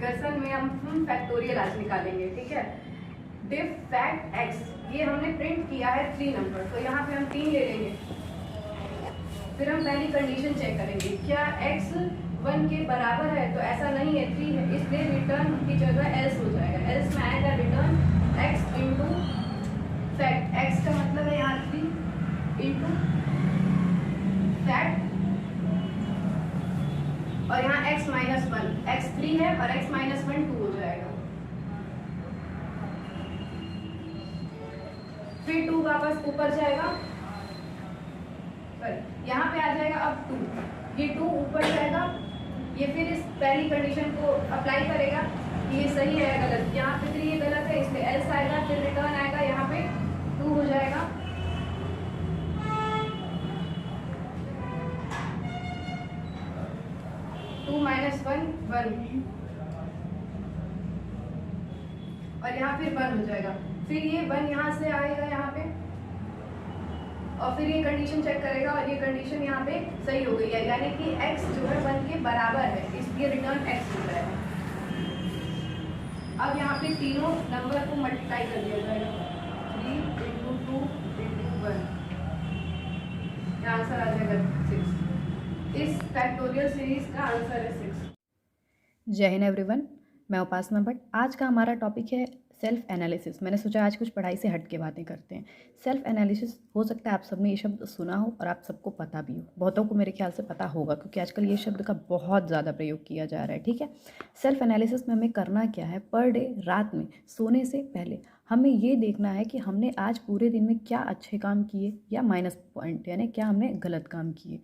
Discussion में हम factorial आज निकालेंगे, ठीक है। डिफ फैक्ट x, ये हमने प्रिंट किया है 3 नंबर, तो यहाँ पे हम 3 ले लेंगे। फिर हम पहली कंडीशन चेक करेंगे, क्या x 1 के बराबर है, तो ऐसा नहीं है, 3 है, इसलिए रिटर्न की जगह एल्स हो जाएगा। एल्स में आएगा return x into fact, x का मतलब है यहाँ 3 इंटू फैक्ट, और यहाँ x माइनस 1, x 3 है और x माइनस 1 2 हो जाएगा। फिर 2 वापस ऊपर जाएगा, यहाँ पे आ जाएगा अब 2, ये 2 ऊपर जाएगा, ये फिर इस पहली कंडीशन को अप्लाई करेगा कि ये सही है या गलत। यहाँ पे 3 ये गलत है, इसलिए एल्स आएगा, फिर रिटर्न आएगा, यहाँ पे 2 हो जाएगा। टू माइनस 1 1, और यहाँ फिर 1 हो जाएगा। फिर ये 1 यहाँ से आएगा यहाँ पे, और फिर ये कंडीशन चेक करेगा, और ये कंडीशन यहाँ पे सही हो गई है, यानी कि x जो है 1 के बराबर है, इसलिए रिटर्न x हो जाएगा। अब यहाँ पे तीनों नंबर को मल्टीप्लाई कर दिया जाएगा, 3 इंटू 2 इंटू 1, आंसर आ जाएगा 6। इस फैक्टोरियल सीरीज का आंसर है 6। जय हिंद एवरीवन, मैं उपासना भट्ट। आज का हमारा टॉपिक है सेल्फ एनालिसिस। मैंने सोचा आज कुछ पढ़ाई से हट के बातें करते हैं। सेल्फ एनालिसिस, हो सकता है आप सबने ये शब्द सुना हो और आप सबको पता भी हो, बहुतों को मेरे ख्याल से पता होगा, क्योंकि आजकल ये शब्द का बहुत ज़्यादा प्रयोग किया जा रहा है, ठीक है। सेल्फ एनालिसिस में हमें करना क्या है, पर डे रात में सोने से पहले हमें ये देखना है कि हमने आज पूरे दिन में क्या अच्छे काम किए या माइनस पॉइंट, यानी क्या हमने गलत काम किए,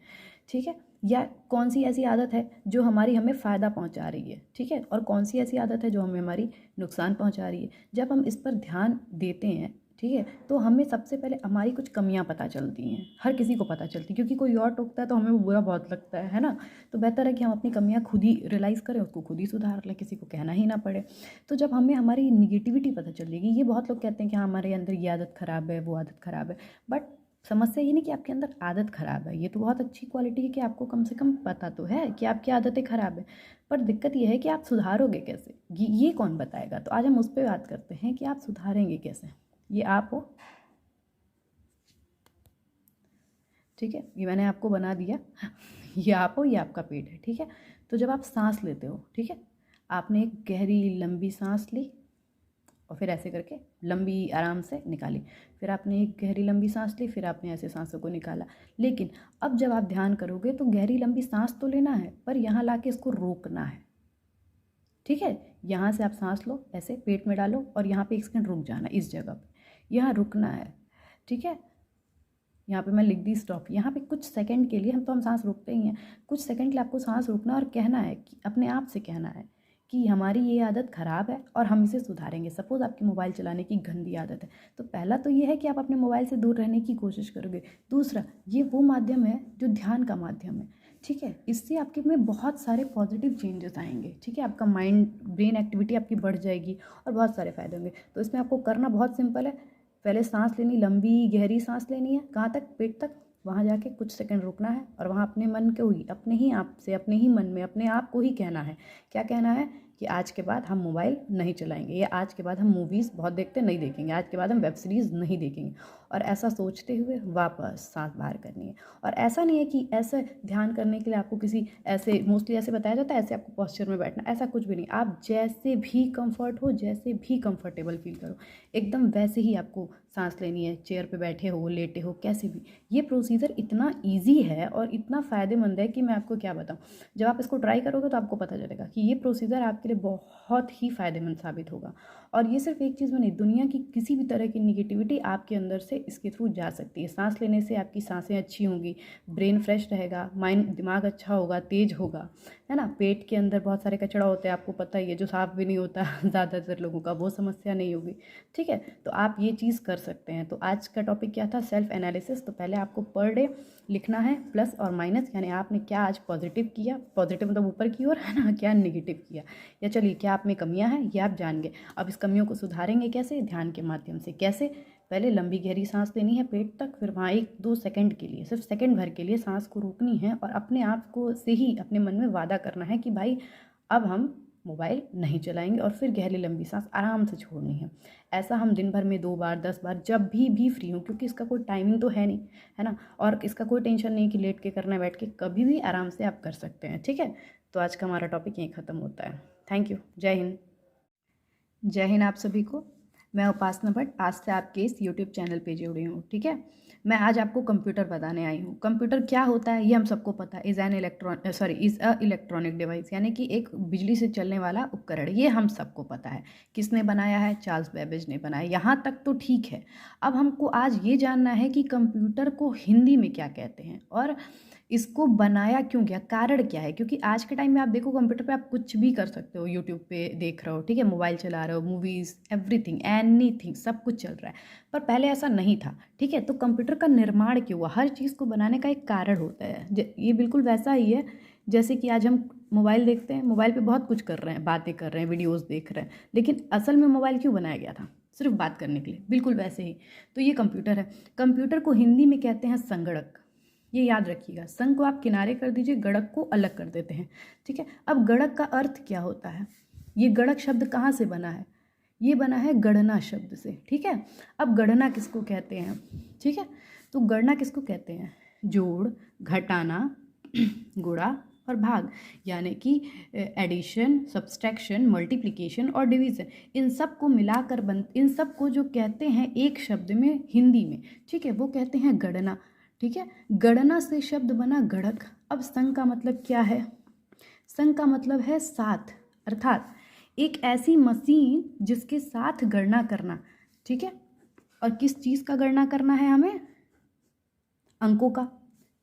ठीक है, या कौन सी ऐसी आदत है जो हमें फ़ायदा पहुंचा रही है, ठीक है, और कौन सी ऐसी आदत है जो हमारी नुकसान पहुंचा रही है। जब हम इस पर ध्यान देते हैं, ठीक है, तो हमें सबसे पहले हमारी कुछ कमियां पता चलती हैं। हर किसी को पता चलती है, क्योंकि कोई और टोकता है तो हमें वो बुरा बहुत लगता है ना। तो बेहतर है कि हम अपनी कमियां खुद ही रियलाइज़ करें, उसको खुद ही सुधार लें, किसी को कहना ही ना पड़े। तो जब हमें हमारी निगेटिविटी पता चलेगी, ये बहुत लोग कहते हैं कि हाँ हमारे अंदर ये आदत ख़राब है, वो आदत ख़राब है, बट समस्या ये नहीं कि आपके अंदर आदत ख़राब है। ये तो बहुत अच्छी क्वालिटी है कि आपको कम से कम पता तो है कि आपकी आदतें ख़राब है, पर दिक्कत ये है कि आप सुधारोगे कैसे, ये कौन बताएगा। तो आज हम उस पर बात करते हैं कि आप सुधारेंगे कैसे। ये आप हो, ठीक है, ये मैंने आपको बना दिया। ये आप हो, ये आपका पेट है, ठीक है। तो जब आप सांस लेते हो, ठीक है, आपने एक गहरी लंबी सांस ली और फिर ऐसे करके लंबी आराम से निकाली, फिर आपने एक गहरी लंबी सांस ली, फिर आपने ऐसे सांसों को निकाला। लेकिन अब जब आप ध्यान करोगे तो गहरी लंबी सांस तो लेना है, पर यहाँ लाके इसको रोकना है, ठीक है। यहाँ से आप सांस लो, ऐसे पेट में डालो और यहाँ पे 1 सेकंड रुक जाना, इस जगह पे यहाँ रुकना है, ठीक है। यहाँ पे मैं लिख दी स्टॉप। यहाँ पे कुछ सेकंड के लिए हम सांस रोकते ही हैं, कुछ सेकंड के लिए आपको सांस रोकना और कहना है कि अपने आप से कहना है कि हमारी ये आदत ख़राब है और हम इसे सुधारेंगे। सपोज़ आपकी मोबाइल चलाने की गंदी आदत है, तो पहला तो ये है कि आप अपने मोबाइल से दूर रहने की कोशिश करोगे। दूसरा, ये वो माध्यम है जो ध्यान का माध्यम है, ठीक है। इससे आपके में बहुत सारे पॉजिटिव चेंजेस आएंगे, ठीक है। आपका माइंड ब्रेन एक्टिविटी आपकी बढ़ जाएगी और बहुत सारे फ़ायदे होंगे। तो इसमें आपको करना बहुत सिंपल है। पहले सांस लेनी, लंबी गहरी सांस लेनी है, कहाँ तक, पेट तक। वहाँ जाके कुछ सेकंड रुकना है और वहाँ अपने मन को ही, अपने ही आप से, अपने ही मन में अपने आप को ही कहना है। क्या कहना है कि आज के बाद हम मोबाइल नहीं चलाएंगे, या आज के बाद हम मूवीज़ बहुत देखते नहीं देखेंगे, आज के बाद हम वेब सीरीज़ नहीं देखेंगे। और ऐसा सोचते हुए वापस सांस बाहर करनी है। और ऐसा नहीं है कि ऐसे ध्यान करने के लिए आपको किसी ऐसे, मोस्टली ऐसे बताया जाता है ऐसे आपको पोस्चर में बैठना, ऐसा कुछ भी नहीं। आप जैसे भी कंफर्ट हो, जैसे भी कंफर्टेबल फील करो, एकदम वैसे ही आपको सांस लेनी है। चेयर पे बैठे हो, लेटे हो, कैसे भी। ये प्रोसीजर इतना ईजी है और इतना फ़ायदेमंद है कि मैं आपको क्या बताऊँ। जब आप इसको ट्राई करोगे तो आपको पता चलेगा कि ये प्रोसीजर आपके लिए बहुत ही फ़ायदेमंद साबित होगा। और ये सिर्फ एक चीज़ में नहीं, दुनिया की किसी भी तरह की निगेटिविटी आपके अंदर से इसके थ्रू जा सकती है। सांस लेने से आपकी सांसें अच्छी होंगी, ब्रेन फ्रेश रहेगा, माइंड, दिमाग अच्छा होगा, तेज होगा, है ना। पेट के अंदर बहुत सारे कचरा होते हैं, आपको पता ही है, जो साफ भी नहीं होता ज़्यादातर लोगों का, वो समस्या नहीं होगी, ठीक है। तो आप ये चीज़ कर सकते हैं। तो आज का टॉपिक क्या था, सेल्फ एनालिसिस। तो पहले आपको पर डे लिखना है प्लस और माइनस, यानी आपने क्या आज पॉजिटिव किया, पॉजिटिव मतलब ऊपर की ओर, है ना, क्या नेगेटिव किया, या चलिए क्या आप में कमियां हैं ये आप जान गए। अब इस कमियों को सुधारेंगे कैसे, ध्यान के माध्यम से। कैसे, पहले लंबी गहरी सांस लेनी है पेट तक, फिर वहाँ 1-2 सेकंड के लिए, सिर्फ सेकंड भर के लिए सांस को रोकनी है और अपने आप को से ही अपने मन में वादा करना है कि भाई अब हम मोबाइल नहीं चलाएंगे और फिर गहरी लंबी सांस आराम से छोड़नी है। ऐसा हम दिन भर में 2 बार 10 बार जब भी फ्री हो, क्योंकि इसका कोई टाइमिंग तो है नहीं, है ना, और इसका कोई टेंशन नहीं कि लेट के करना है, बैठ के कभी भी आराम से आप कर सकते हैं। ठीक है, तो आज का हमारा टॉपिक यहीं ख़त्म होता है। Thank you. जय हिंद। जय हिंद आप सभी को। मैं उपासना भट्ट आज से आपके इस यूट्यूब चैनल पे जुड़ी हूँ। ठीक है, मैं आज आपको कंप्यूटर बताने आई हूँ। कंप्यूटर क्या होता है ये हम सबको पता है। इज़ अ इलेक्ट्रॉनिक डिवाइस, यानी कि एक बिजली से चलने वाला उपकरण। ये हम सबको पता है। किसने बनाया है? चार्ल्स बेबेज ने बनाया। यहाँ तक तो ठीक है। अब हमको आज ये जानना है कि कंप्यूटर को हिंदी में क्या कहते हैं और इसको बनाया क्यों गया, कारण क्या है। क्योंकि आज के टाइम में आप देखो कंप्यूटर पे आप कुछ भी कर सकते हो, यूट्यूब पे देख रहे हो, ठीक है, मोबाइल चला रहे हो, मूवीज़, एवरीथिंग, एनीथिंग, सब कुछ चल रहा है। पर पहले ऐसा नहीं था। ठीक है, तो कंप्यूटर का निर्माण क्यों हुआ? हर चीज़ को बनाने का एक कारण होता है। ये बिल्कुल वैसा ही है जैसे कि आज हम मोबाइल देखते हैं, मोबाइल पे बहुत कुछ कर रहे हैं, बातें कर रहे हैं, वीडियोज़ देख रहे हैं, लेकिन असल में मोबाइल क्यों बनाया गया था? सिर्फ बात करने के लिए। बिल्कुल वैसे ही तो ये कंप्यूटर है। कंप्यूटर को हिंदी में कहते हैं संगणक। ये याद रखिएगा। संग को आप किनारे कर दीजिए, गणक को अलग कर देते हैं। ठीक है, अब गणक का अर्थ क्या होता है? ये गणक शब्द कहाँ से बना है? ये बना है गणना शब्द से। ठीक है, अब गणना किसको कहते हैं? ठीक है, तो गणना किसको कहते हैं? जोड़, घटाना, गुणा और भाग, यानी कि एडिशन, सब्सट्रैक्शन, मल्टीप्लिकेशन और डिवीज़न, इन सब को मिलाकर इन सब को जो कहते हैं एक शब्द में हिंदी में, ठीक है, वो कहते हैं गणना। ठीक है, गणना से शब्द बना गणक। अब संघ का मतलब क्या है? संघ का मतलब है साथ, अर्थात एक ऐसी मशीन जिसके साथ गणना करना। ठीक है, और किस चीज़ का गणना करना है हमें? अंकों का।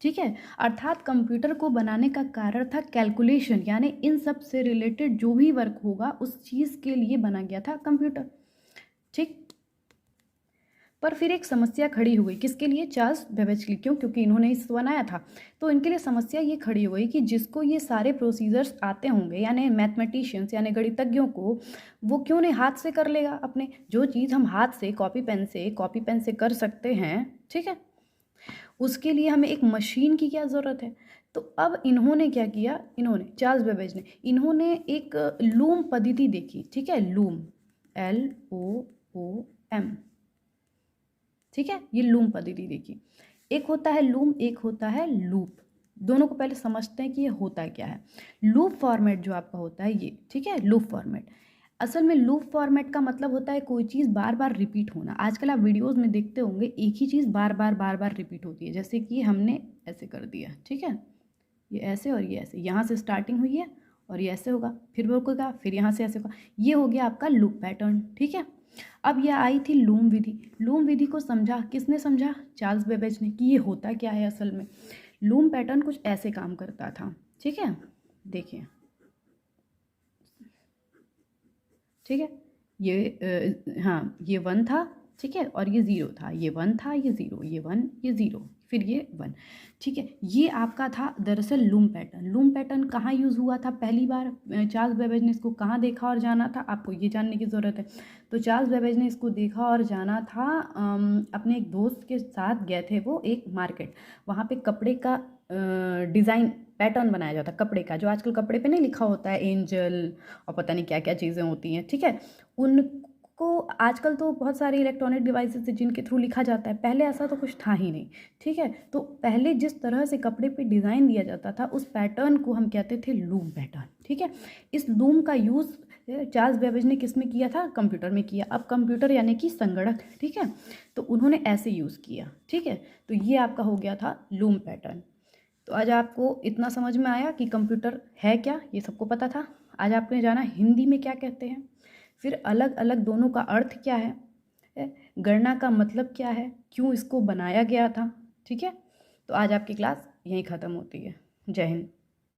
ठीक है, अर्थात कंप्यूटर को बनाने का कारण था कैलकुलेशन, यानी इन सब से रिलेटेड जो भी वर्क होगा उस चीज़ के लिए बना गया था कंप्यूटर। ठीक, पर फिर एक समस्या खड़ी हो गई। किसके लिए? चार्ल्स बेबेज के लिए। क्यों? क्योंकि इन्होंने इसको बनाया था। तो इनके लिए समस्या ये खड़ी हो गई कि जिसको ये सारे प्रोसीजर्स आते होंगे, यानी मैथमेटिशियंस यानी गणितज्ञों को, वो क्यों नहीं हाथ से कर लेगा अपने। जो चीज़ हम हाथ से कॉपी पेन से कर सकते हैं, ठीक है, उसके लिए हमें एक मशीन की क्या ज़रूरत है। तो अब इन्होंने क्या किया? चार्ल्स बेबेज ने एक लूम पद्धति देखी। ठीक है, लूम, LOOM। ठीक है, ये लूम पद्धति देखी। एक होता है लूम, एक होता है लूप। दोनों को पहले समझते हैं कि ये होता क्या है। लूप फॉर्मेट जो आपका होता है ये, ठीक है, लूप फॉर्मेट। असल में लूप फॉर्मेट का मतलब होता है कोई चीज़ बार बार रिपीट होना। आजकल आप वीडियोज़ में देखते होंगे एक ही चीज़ बार बार रिपीट होती है। जैसे कि हमने ऐसे कर दिया, ठीक है, ये ऐसे और ये ऐसे, यहाँ से स्टार्टिंग हुई है और ये ऐसे होगा, फिर रुकेगा, फिर यहाँ से ऐसे होगा। ये हो गया आपका लूप पैटर्न। ठीक है, अब यह आई थी लूम विधि। लूम विधि को समझा किसने? समझा चार्ल्स बेबेज ने, कि ये होता क्या है असल में। लूम पैटर्न कुछ ऐसे काम करता था। ठीक है, देखिए, ठीक है, ये हाँ, ये 1 था, ठीक है, और ये 0 था। ये 1 था, ये 0, ये 1, ये 0, फिर ये 1। ठीक है, ये आपका था दरअसल लूम पैटर्न। लूम पैटर्न कहाँ यूज़ हुआ था पहली बार? चार्ल्स बेबेज ने इसको कहाँ देखा और जाना था? आपको ये जानने की ज़रूरत है। तो चार्ल्स बेबेज ने इसको देखा और जाना था, अपने एक दोस्त के साथ गए थे वो एक मार्केट। वहाँ पे कपड़े का डिज़ाइन पैटर्न बनाया जाता है, कपड़े का, जो आजकल कपड़े पे नहीं लिखा होता है एंजल और पता नहीं क्या क्या चीज़ें होती हैं। ठीक है, उनको आजकल तो बहुत सारे इलेक्ट्रॉनिक डिवाइसेस जिनके थ्रू लिखा जाता है, पहले ऐसा तो कुछ था ही नहीं। ठीक है, तो पहले जिस तरह से कपड़े पे डिज़ाइन दिया जाता था उस पैटर्न को हम कहते थे लूम पैटर्न। ठीक है, इस लूम का यूज़ चार्ल्स बेबेज ने किस में किया था? कंप्यूटर में किया। अब कंप्यूटर यानी कि संगणक, ठीक है, तो उन्होंने ऐसे यूज़ किया। ठीक है, तो ये आपका हो गया था लूम पैटर्न। तो आज आपको इतना समझ में आया कि कंप्यूटर है क्या, ये सबको पता था। आज आपने जाना हिंदी में क्या कहते हैं, फिर अलग अलग दोनों का अर्थ क्या है, गणना का मतलब क्या है, क्यों इसको बनाया गया था। ठीक है, तो आज आपकी क्लास यहीं ख़त्म होती है। जय हिंद।